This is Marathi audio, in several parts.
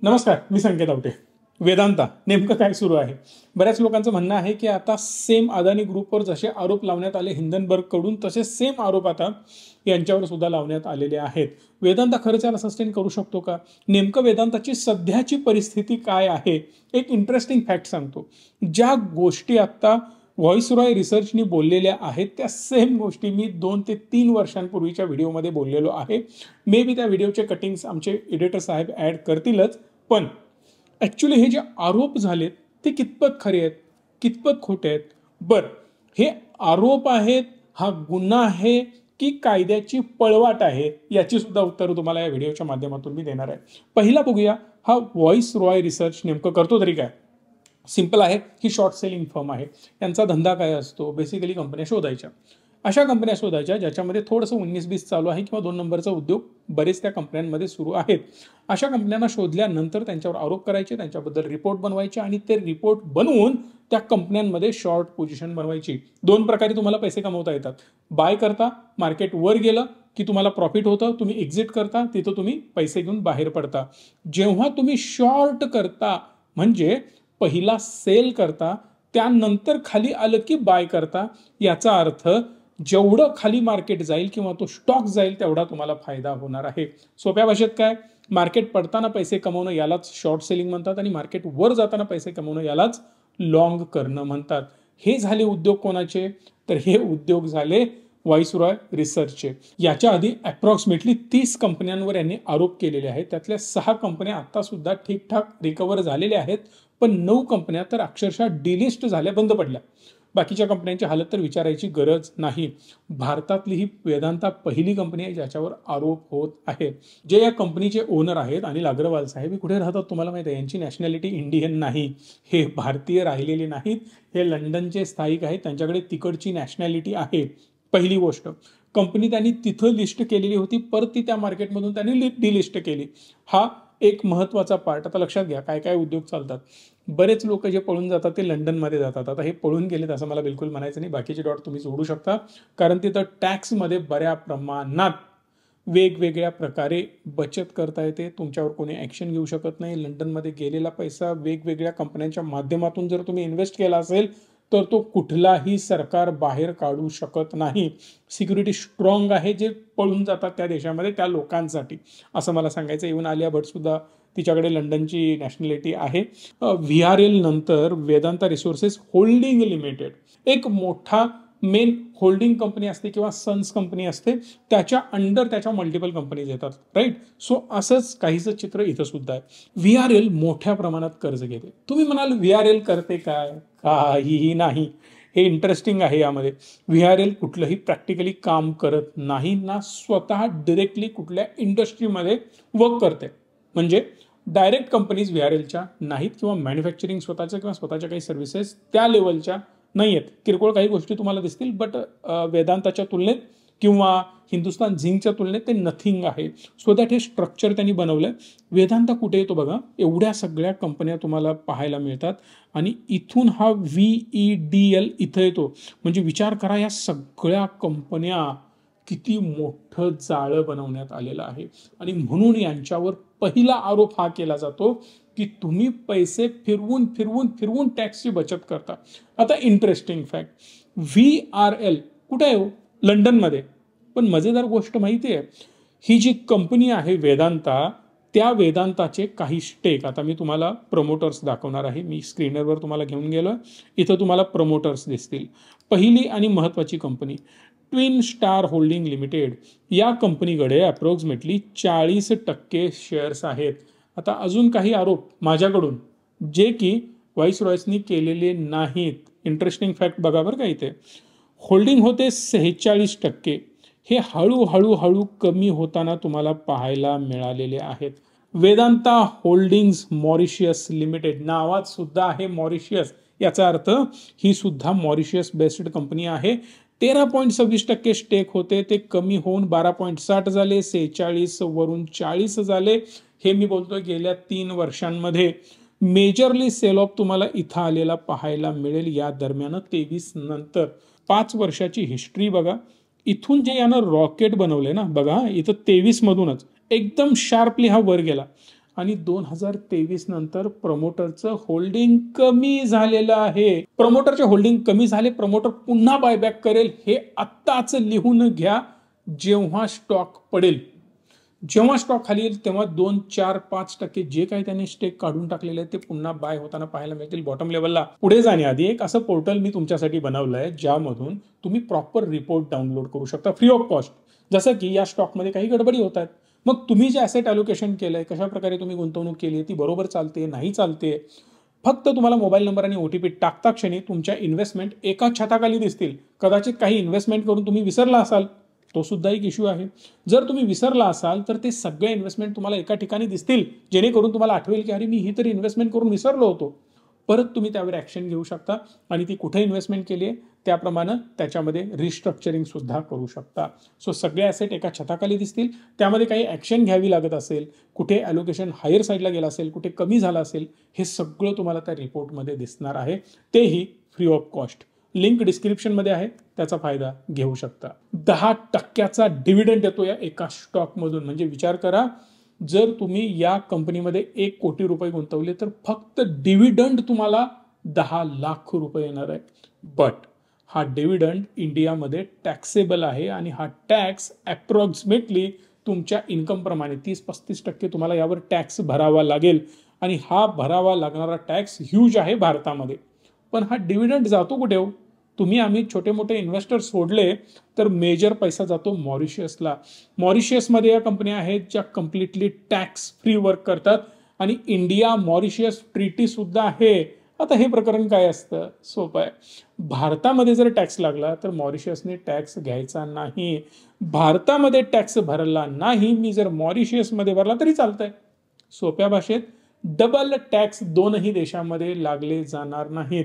नमस्कार, मी संकेत आवटे. वेदांता नेमकं काय सुरू आहे? बऱ्याच लोकांचं म्हणणं आहे की आता सेम अदानी ग्रुपवर जसे आरोप लावण्यात आले हिंडनबर्ग कडून, तसे सेम आरोप आता यांच्यावर सुद्धा लावण्यात आलेले आहेत. वेदांता खरंच याला सस्टेन करू शकतो का? नेमकं वेदांताची सध्याची परिस्थिती काय आहे? एक इंटरेस्टिंग फॅक्ट सांगतो. ज्या गोष्टी आता व्हॉइसरॉय रिसर्चनी बोललेल्या आहेत त्या सेम गोष्टी मी 2 ते 3 वर्षांपूर्वीच्या व्हिडिओमध्ये बोललेलो आहे. मे बी त्या व्हिडिओचे कटिंग्स आमचे एडिटर साहेब ॲड करतीलच, पण ॲक्च्युली हे जे आरोप झालेत ते कितपत खरे आहेत, कितपत खोटे आहेत? बरं, हे आरोप आहेत, हा गुन्हा आहे की कायद्याची पळवाट आहे, याची सुद्धा उत्तरं तुम्हाला या व्हिडिओच्या माध्यमातून मी देणार आहे. पहिला बघूया, हा व्हॉइसरॉय रिसर्च नेमकं करतो तरी काय? सिंपल आहे, ही शॉर्ट सेलिंग फर्म आहे. यांचा धंदा काय असतो? बेसिकली कंपन्या शोधायच्या. अशा कंपन्या शोधायच्या ज्याच्यामध्ये थोडंसं 19-20 चालू आहे किंवा 2 नंबरचा उद्योग बरेच त्या कंपन्यांमध्ये सुरू आहेत. अशा कंपन्यांना शोधल्यानंतर त्यांच्यावर आरोप करायचे, त्यांच्याबद्दल रिपोर्ट बनवायचे आणि ते रिपोर्ट बनवून त्या कंपन्यांमध्ये शॉर्ट पोझिशन बनवायची. 2 प्रकारे तुम्हाला पैसे कमवता येतात. बाय करता, मार्केट वर गेलं की तुम्हाला प्रॉफिट होतं, तुम्ही एक्झिट करता, तिथं तुम्ही पैसे घेऊन बाहेर पडता. जेव्हा तुम्ही शॉर्ट करता म्हणजे पहिला सेल करता, त्यानंतर खाली आलं की बाय करता, याचा अर्थ जेवढं खाली मार्केट जाईल किंवा तो स्टॉक जाईल तेवढा तुम्हाला फायदा होणार आहे. सोप्या भाषेत काय, मार्केट पडताना पैसे कमवणं यालाच शॉर्ट सेलिंग म्हणतात आणि मार्केट वर जाताना पैसे कमवणं यालाच लॉंग करणं म्हणतात. हे झाले उद्योग कोणाचे? तर हे उद्योग झाले व्हॉइसरॉय रिसर्चचे. याच्या आधी अप्रॉक्सिमेटली 30 कंपन्यांवर यांनी आरोप केलेले आहेत. त्यातल्या 6 कंपन्या आता सुद्धा ठीकठाक रिकवर झालेल्या आहेत, पण 9 कंपन्या तर अक्षरशः डिलिस्ट झाल्या, बंद पडल्या. बाकीच्या कंपन्यांची हालत तर विचारायची गरज नाही. भारतातली ही वेदांता पहिली कंपनी आहे ज्याच्यावर आरोप होत आहे. जे या कंपनीचे ओनर आहेत अनिल अग्रवाल साहेब, हे कुठे राहतात तुम्हाला माहिती आहे? यांची नॅशनॅलिटी इंडियन नाही, हे भारतीय राहिलेले नाहीत, हे लंडनचे स्थायिक आहेत, त्यांच्याकडे तिकडची नॅशनॅलिटी आहे. पहिली गोष्ट, कंपनी त्यांनी तिथं लिस्ट केलेली होती, परत ती त्या मार्केटमधून त्यांनी डिलिस्ट केली. हा एक महत्त्वाचा पार्ट. आता लक्षात घ्या काय काय उद्योग चालतात. बरेच लोक जे पळून जातात ते लंडनमध्ये जातात. आता हे पळून गेलेत असं मला बिलकुल म्हणायचं नाही, बाकीचे डॉट तुम्ही जोडू शकता, कारण तिथं टॅक्समध्ये बऱ्या प्रमाणात वेगवेगळ्या प्रकारे बचत करता येते. तुमच्यावर कोणी ॲक्शन घेऊ शकत नाही. लंडनमध्ये गेलेला पैसा वेगवेगळ्या कंपन्यांच्या माध्यमातून जर तुम्ही इन्व्हेस्ट केला असेल तर तो कुठलाही सरकार बाहेर काढू शकत नाही. सिक्युरिटी स्ट्रॉंग आहे जे पळून जातात त्या देशामध्ये त्या लोकांसाठी, असं मला सांगायचं. इव्हन आलिया भट सुद्धा तिच्याकडे लंडनची नॅशनॅलिटी आहे. VRL नंतर वेदांता रिसोर्सेस होल्डिंग लिमिटेड एक मोठा मेन होल्डिंग कंपनी असते किंवा सन्स कंपनी असते, त्याच्या अंडर त्याच्या मल्टिपल कंपनीज येतात, राईट? सो असंच काहीचं चित्र इथं सुद्धा आहे. VRL मोठ्या प्रमाणात कर्ज घेते. तुम्ही म्हणाल VRL करते काय? काहीही नाही. हे इंटरेस्टिंग आहे. यामध्ये VRL कुठलंही प्रॅक्टिकली काम करत नाही ना, स्वतः डिरेक्टली कुठल्या इंडस्ट्रीमध्ये वर्क करते. म्हणजे डायरेक्ट कंपनीज VRLच्या नाहीत किंवा मॅन्युफॅक्चरिंग स्वतःच्या किंवा स्वतःच्या काही सर्व्हिसेस त्या लेवलच्या नाही आहेत. किरकोळ काही गोष्टी तुम्हाला दिसतील, बट वेदांताच्या तुलनेत किंवा हिंदुस्तान झिंकच्या तुलनेत ते नथिंग आहे. सो दॅट हे स्ट्रक्चर त्यांनी बनवलं आहे. वेदांता कुठे येतो बघा, एवढ्या सगळ्या कंपन्या तुम्हाला पाहायला मिळतात आणि इथून हा VEDL इथं येतो. म्हणजे विचार करा, या सगळ्या कंपन्या किती मोठं जाळं बनवण्यात आलेलं आहे. आणि म्हणून यांच्यावर पहिला आरोप हा केला जातो की तुम्ही पैसे फिरवून फिरवून फिरवून टॅक्सची बचत करता. आता इंटरेस्टिंग फॅक्ट, VRL कुठे आहे? लंडनमध्ये. पण मजेदार गोष्ट माहिती आहे, ही जी कंपनी आहे वेदांता, त्या वेदांताचे काही स्टेक, आता मी तुम्हाला प्रमोटर्स दाखवणार आहे. मी स्क्रीनरवर तुम्हाला घेऊन गेलो, इथं तुम्हाला प्रमोटर्स दिसतील. पहिली आणि महत्त्वाची company twin star holding limited, या कंपनीकडे अप्रॉक्सिमेटली 40% शेअर्स आहेत. आता अजून काही आरोप माझ्याकडून जे की व्हॉइसरॉयसनी केलेले नाहीत. इंटरेस्टिंग फॅक्ट बघा बरं का, इथे होल्डिंग होते 46%, हे हळूहळू हळू कमी होताना तुम्हाला पाहायला मिळालेले आहेत. वेदांता होल्डिंग्स मॉरिशियस लिमिटेड, नावात सुद्धा आहे मॉरिशियस, याचा अर्थ ही सुद्धा मॉरिशियस बेस्ड कंपनी आहे. 13.26% स्टेक होते, ते कमी होऊन 12.60 झाले, 46 वरून 40 झाले. हे मी बोलतोय गेल्या 3 वर्षांमध्ये मेजरली सेल ऑफ तुम्हाला इथं आलेला पाहायला मिळेल. या दरम्यान 23 नंतर 5 वर्षाची हिस्ट्री बघा. इथून जे यानं रॉकेट बनवले ना बघा, इथं 23 मधूनच एकदम शार्पली हा वर गेला आणि 2023 नंतर प्रमोटरचं होल्डिंग कमी झालेलं आहे. प्रमोटरचे होल्डिंग कमी झाले, प्रमोटर पुन्हा बायबॅक करेल हे आत्ताच लिहून घ्या. जेव्हा स्टॉक पडेल, जेव्हा स्टॉक खाली येईल तेव्हा 2, 4, 5% जे काही त्यांनी स्टेक काढून टाकलेले आहे ते पुन्हा बाय होताना पाहायला मिळतील बॉटम लेवलला. पुढे जाण्याआधी एक असं पोर्टल मी तुमच्यासाठी बनवलं आहे ज्यामधून तुम्ही प्रॉपर रिपोर्ट डाउनलोड करू शकता फ्री ऑफ कॉस्ट. जसं की या स्टॉकमध्ये काही गडबडी होत आहेत, मग तुम्ही जे ॲसेट ॲलोकेशन केलंय, कशा प्रकारे तुम्ही गुंतवणूक केली आहे, ती बरोबर चालते नाही चालते, फक्त तुम्हाला मोबाईल नंबर आणि OTP टाकता क्षणी तुमच्या इन्व्हेस्टमेंट एका छताखाली दिसतील. कदाचित काही इन्व्हेस्टमेंट करून तुम्ही विसरला असाल, तो सुद्धा एक इश्यू आहे. जर तुम्ही विसरला असाल तर ते सगळे इन्व्हेस्टमेंट तुम्हाला एका ठिकाणी दिसतील, जेणेकरून तुम्हाला आठवेल की अरे मी ही तरी इन्व्हेस्टमेंट करून विसरलो होतो. परत तुम्ही त्यावर ॲक्शन घेऊ शकता आणि ती कुठे इन्व्हेस्टमेंट केली आहे त्याप्रमाणे त्याच्यामध्ये रिस्ट्रक्चरिंग सुद्धा करू शकता. सो सगळे ॲसेट एका छताखाली दिसतील. त्यामध्ये काही ॲक्शन घ्यावी लागत असेल, कुठे ॲलोकेशन हायर साईडला गेला असेल, कुठे कमी झालं असेल, हे सगळं तुम्हाला त्या रिपोर्टमध्ये दिसणार आहे, तेही फ्री ऑफ कॉस्ट. लिंक डिस्क्रिप्शनमध्ये आहे, त्याचा फायदा घेऊ शकता. 10% डिव्हिडंड येतो या एका स्टॉकमधून. म्हणजे विचार करा, जर तुम्ही या कंपनीमध्ये 1 कोटी रुपये गुंतवले तर फक्त डिव्हिडंड तुम्हाला 10 लाख रुपये येणार आहे. बट हा डिव्हिडंड इंडियामध्ये टॅक्सेबल आहे आणि हा टॅक्स अप्रॉक्सिमेटली तुमच्या इन्कम प्रमाणे 30-35% तुम्हाला यावर टॅक्स भरावा लागेल आणि हा भरावा लागणारा टॅक्स ह्यूज आहे भारतामध्ये. पण हा डिव्हिडंड जातो कुठे हो? तुम्ही आम्ही छोटे मोठे इन्व्हेस्टर सोडले तर मेजर पैसा जातो मॉरिशियसला. मॉरिशियसमध्ये या कंपन्या आहेत ज्या कम्प्लिटली टॅक्स फ्री वर्क करतात आणि इंडिया मॉरिशियस ट्रीटी सुद्धा आहे. आता हे प्रकरण काय असतं? सोपं आहे. भारतामध्ये जर टॅक्स लागला तर मॉरिशियसने टॅक्स घ्यायचा नाही. भारतामध्ये टॅक्स भरला नाही, मी जर मॉरिशियसमध्ये भरला तरी चालतंय. सोप्या भाषेत डबल टॅक्स दोनही देशामध्ये लागले जाणार नाहीत.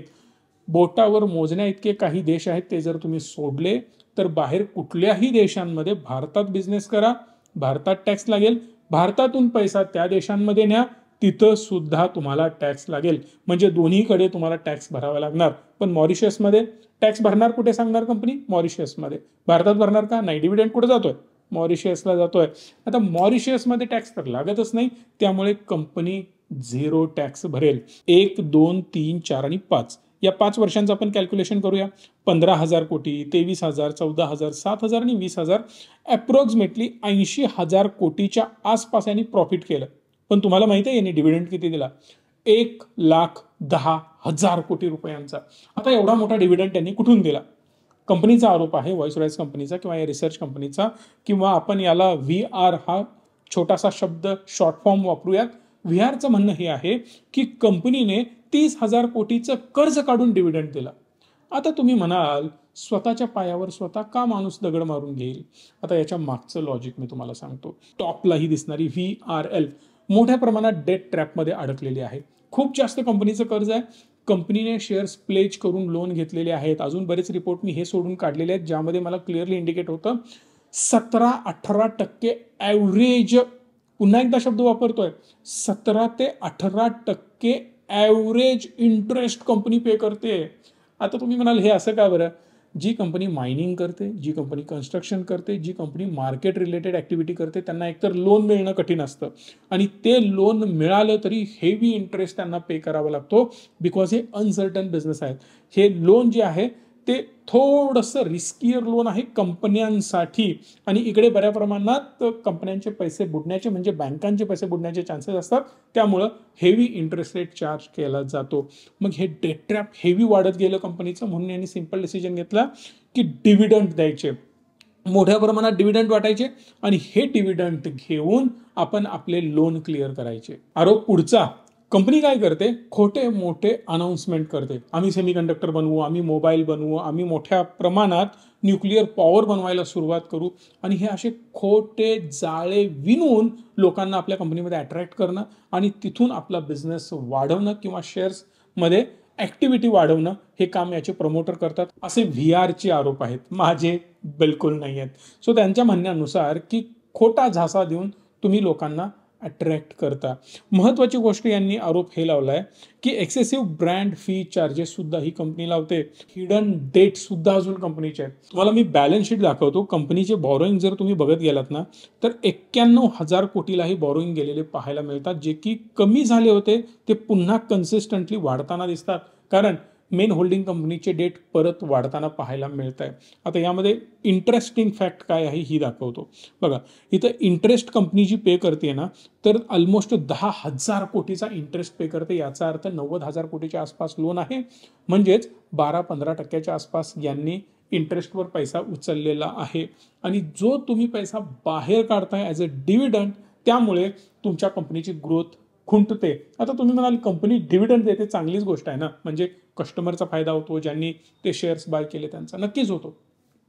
बोटावर मोजण्या इतके काही देश आहेत, ते जर तुम्ही सोडले तर बाहेर कुठल्याही देशांमध्ये भारतात बिझनेस करा, भारतात टॅक्स लागेल. भारतातून पैसा त्या देशांमध्ये न्या, तिथं सुद्धा तुम्हाला टॅक्स लागेल. म्हणजे दोन्हीकडे तुम्हाला टॅक्स भरावा लागणार. पण मॉरिशियसमध्ये टॅक्स भरणार कुठे सांगणार कंपनी? मॉरिशियसमध्ये. भारतात भरणार का? नाही. डिव्हिडंड कुठे जातोय? मॉरिशियसला जातोय. आता मॉरिशियसमध्ये टॅक्स तर लागतच नाही, त्यामुळे कंपनी 0 टॅक्स भरेल. 1, 2, 3, 4 आणि 5 या 5 वर्षांचं आपण कॅल्क्युलेशन करूया. 15,000 कोटी, 23,000, 14,000, 7,000 आणि 20,000, अप्रॉक्सिमेटली 80,000 कोटीच्या आसपास यांनी प्रॉफिट केलं. पण तुम्हाला माहिती आहे यांनी डिव्हिडंड किती दिला? 1,10,000 कोटी रुपयांचा. आता एवढा मोठा डिव्हिडंड त्यांनी कुठून दिला? कंपनीचा आरोप आहे, व्हॉइसरॉयस कंपनीचा किंवा या रिसर्च कंपनीचा, किंवा आपण याला VR हा छोटासा शब्द शॉर्ट फॉर्म वापरूयात. VRचं म्हणणं हे आहे की कंपनीने 30,000 कोटीचं कर्ज काढून डिव्हिडंड दिला. आता तुम्ही म्हणाल स्वतःच्या पायावर स्वतः का माणूस दगड मारून घेईल? आता याच्या मागचं लॉजिक मी तुम्हाला सांगतो. टॉपलाही दिसणारी VRL मोठ्या प्रमाणात डेट ट्रॅपमध्ये अडकलेली आहे. खूप जास्त कंपनीचं कर्ज आहे. कंपनीने शेअर्स प्लेज करून लोन घेतलेले आहेत. अजून बरेच रिपोर्ट मी हे सोडून काढलेले आहेत ज्यामध्ये मला क्लिअरली इंडिकेट होतं 17-18% ॲव्हरेज, पुन्हा एकदा शब्द वापरतोय, 17 ते 18% ॲव्हरेज इंटरेस्ट कंपनी पे करते. आता तुम्ही म्हणाल हे असं का बरं? जी कंपनी मायनिंग करते, जी कंपनी कन्स्ट्रक्शन करते, जी कंपनी मार्केट रिलेटेड ॲक्टिव्हिटी करते, त्यांना एकतर लोन मिळणं कठीण असतं आणि ते लोन मिळालं तरी हेवी इंटरेस्ट त्यांना पे करावा लागतो, बिकॉज हे अनसर्टन बिझनेस आहेत. हे लोन जे आहे ते थोडंसं रिस्कियर लोन आहे कंपन्यांसाठी आणि इकडे बऱ्या प्रमाणात कंपन्यांचे पैसे बुडण्याचे म्हणजे बँकांचे पैसे बुडण्याचे चान्सेस असतात. त्यामुळं हेवी इंटरेस्ट रेट चार्ज केला जातो. मग हे डेट ट्रॅप हेवी वाढत गेलं कंपनीचं, म्हणून यांनी सिंपल डिसिजन घेतला की डिव्हिडंड द्यायचे, मोठ्या प्रमाणात डिव्हिडंड वाटायचे आणि हे डिव्हिडंड घेऊन आपण आपले लोन क्लिअर करायचे. आरोप पुढचा, कंपनी काय करते? खोटे मोठे अनाउन्समेंट करते. आम्ही सेमीकंडक्टर बनवू, आम्ही मोबाईल बनवू, आम्ही मोठ्या प्रमाणात न्यूक्लिअर पॉवर बनवायला सुरुवात करू आणि हे असे खोटे जाळे विणून लोकांना आपल्या कंपनीमध्ये अट्रॅक्ट करणं आणि तिथून आपला बिझनेस वाढवणं किंवा शेअर्समध्ये ॲक्टिव्हिटी वाढवणं हे काम याचे प्रमोटर करतात. असे VRचे आरोप आहेत, माझे बिलकुल नाही आहेत. सो त्यांच्या म्हणण्यानुसार की खोटा झासा देऊन तुम्ही लोकांना अट्रॅक्ट करता. महत्त्वाची गोष्ट यांनी आरोप हे लावलाय की एक्सेसिव्ह ब्रँड फी चार्जेस सुद्धा ही कंपनी लावते. हिडन डेट सुद्धा अजून कंपनीचे आहेत. तुम्हाला मी बॅलन्स शीट दाखवतो. कंपनीचे बॉरोईंग जर तुम्ही बघत गेलात ना तर 91,000 कोटीलाही बॉरोईंग गेलेले पाहायला मिळतात, जे की कमी झाले होते ते पुन्हा कन्सिस्टंटली वाढताना दिसतात. कारण मेन होल्डिंग कंपनीचे डेट परत वाढताना पाहायला मिळत आहे. आता यामध्ये इंटरेस्टिंग फॅक्ट काय आहे ही दाखवतो. बघा इथं इंटरेस्ट कंपनी जी पे करते ना तर ऑलमोस्ट 10,000 कोटीचा इंटरेस्ट पे करते. याचा अर्थ 90,000 कोटीच्या आसपास लोन आहे. म्हणजेच 12-15% आसपास यांनी इंटरेस्टवर पैसा उचललेला आहे. आणि जो तुम्ही पैसा बाहेर काढताय ॲज अ डिव्हिडंड, त्यामुळे तुमच्या कंपनीची ग्रोथ खुंटते. आता तुम्ही म्हणाल कंपनी डिव्हिडंड देते, चांगलीच गोष्ट आहे ना, म्हणजे कस्टमरचा फायदा होतो, ज्यांनी ते शेअर्स बाय केले त्यांचा नक्कीच होतो.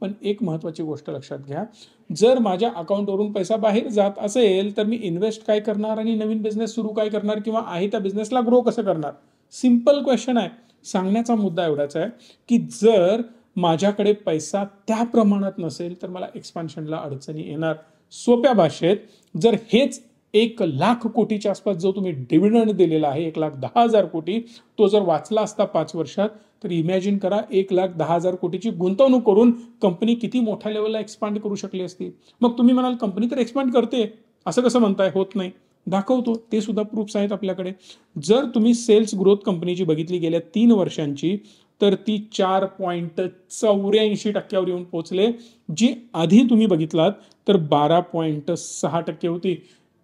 पण एक महत्त्वाची गोष्ट लक्षात घ्या, जर माझ्या अकाउंटवरून पैसा बाहेर जात असेल तर मी इन्व्हेस्ट काय करणार आणि नवीन बिझनेस सुरू काय करणार किंवा आहे त्या बिझनेसला ग्रो कसं करणार? सिंपल क्वेश्चन आहे. सांगण्याचा मुद्दा एवढाच आहे की जर माझ्याकडे पैसा त्या प्रमाणात नसेल तर मला एक्सपान्शनला अडचणी येणार. सोप्या भाषेत जर हेच 1,00,000 कोटीच्या आसपास जो तुम्ही डिव्हिडंड दिलेला आहे 1,10,000 कोटी, तो जर वाचला असता 5 वर्षात तर इमॅजिन करा 1,10,000 कोटीची गुंतवणूक करून कंपनी किती मोठ्या लेवलला एक्सपांड करू शकली असती. मग तुम्ही म्हणाल कंपनी तर एक्सपांड करते, असं कसं म्हणताय, होत नाही. दाखवतो, ते सुद्धा प्रूफ्स आहेत आपल्याकडे. जर तुम्ही सेल्स ग्रोथ कंपनीची बघितली गेल्या 3 वर्षांची तर ती 4.84% येऊन पोहोचले, जी आधी तुम्ही बघितलात तर 12.6% होती.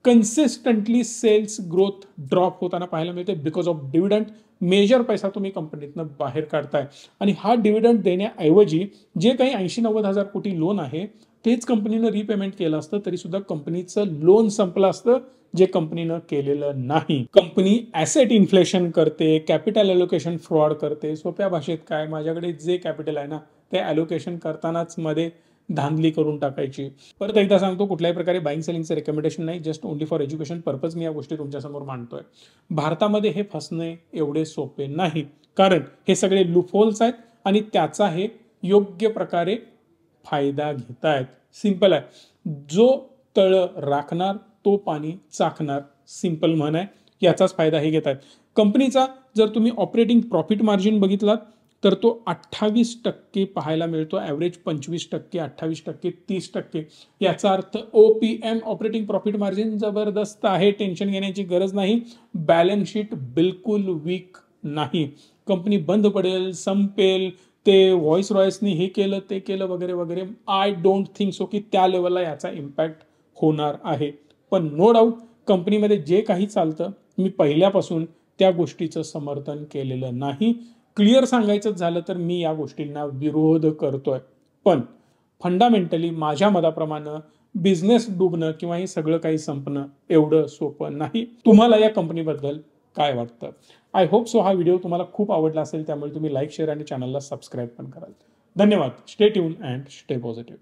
कन्सिस्टंटली सेल्स ग्रोथ ड्रॉप होताना पाहायला मिळते बिकॉज ऑफ डिव्हिडंड. मेजर पैसा तुम्ही कंपनीतनं बाहेर काढताय आणि हा डिव्हिडंड देण्याऐवजी जे काही 80-90,000 कोटी लोन आहे तेच कंपनीनं रिपेमेंट केलं असतं तरी सुद्धा कंपनीचं लोन संपलं असतं, जे कंपनीनं केलेलं नाही. कंपनी ॲसेट इन्फ्लेशन करते, कॅपिटल ॲलोकेशन फ्रॉड करते. सोप्या भाषेत काय, माझ्याकडे जे कॅपिटल आहे ना ते ॲलोकेशन करतानाच मध्ये धांदली करून टाकायची. परत एकदा सांगतो, कुठल्याही प्रकारे बाईंग सेलिंगचं रेकमेंडेशन नाही, just only for education purpose मी या गोष्टी तुमच्यासमोर मांडतोय. भारतामध्ये हे फसणे एवढे सोपे नाही, कारण हे सगळे लूपहोल्स आहेत आणि त्याचा हे योग्य प्रकारे फायदा घेतायत. सिंपल आहे, जो तळ राखणार तो पाणी चाखणार, सिंपल म्हण आहे. याचाच फायदा हे घेत आहेत. कंपनीचा जर तुम्ही ऑपरेटिंग प्रॉफिट मार्जिन बघितलात तर तो 28% पाहायला मिळतो. ॲव्हरेज 25%, 28%, 30%. याचा अर्थ OPM ऑपरेटिंग प्रॉफिट मार्जिन जबरदस्त आहे, टेन्शन घेण्याची गरज नाही. बॅलन्स शीट बिलकुल वीक नाही. कंपनी बंद पडेल, संपेल, ते व्हॉइस रॉयसनी हे केलं ते केलं वगैरे वगैरे, आय डोंट थिंक सो की त्या लेवलला याचा इम्पॅक्ट होणार आहे. पण नो डाऊट कंपनीमध्ये जे काही चालतं मी पहिल्यापासून त्या गोष्टीचं समर्थन केलेलं नाही. क्लिअर सांगायचं झालं तर मी या गोष्टींना विरोध करतोय. पण फंडामेंटली माझ्या मताप्रमाणे बिझनेस डुबणं किंवा हे सगळं काही संपणं एवढं सोपं नाही. तुम्हाला या कंपनीबद्दल काय वाटतं? आय होप सो हा व्हिडिओ तुम्हाला खूप आवडला असेल, त्यामुळे तुम्ही लाईक, शेअर आणि चॅनलला सबस्क्राईब पण कराल. धन्यवाद. Stay tune and stay positive.